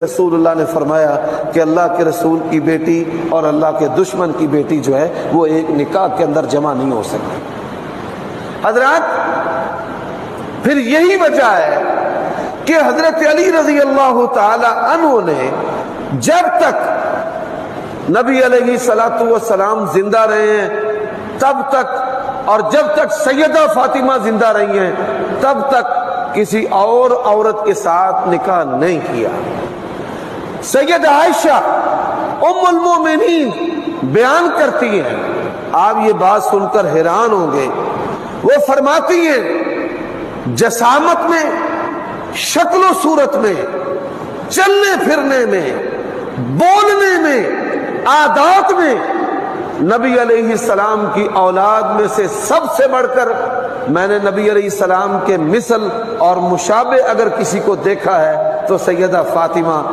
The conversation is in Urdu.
رسول اللہ نے فرمایا کہ اللہ کے رسول کی بیٹی اور اللہ کے دشمن کی بیٹی جو ہے وہ ایک نکاح کے اندر جمع نہیں ہو سکتی۔ حضرات، پھر یہی وجہ ہے کہ حضرت علی رضی اللہ تعالی عنہ نے جب تک نبی علیہ الصلوۃ والسلام زندہ رہے ہیں تب تک، اور جب تک سیدہ فاطمہ زندہ رہی ہیں تب تک کسی اور عورت کے ساتھ نکاح نہیں کیا۔ سید عائشہ ام المومنین بیان کرتی ہیں، آپ یہ بات سن کر حیران ہوں گے، وہ فرماتی ہیں جسامت میں، شکل و صورت میں، چلنے پھرنے میں، بولنے میں، عادات میں نبی علیہ السلام کی اولاد میں سے سب سے بڑھ کر میں نے نبی علیہ السلام کے مثل اور مشابہ اگر کسی کو دیکھا ہے تو سیدہ فاطمہ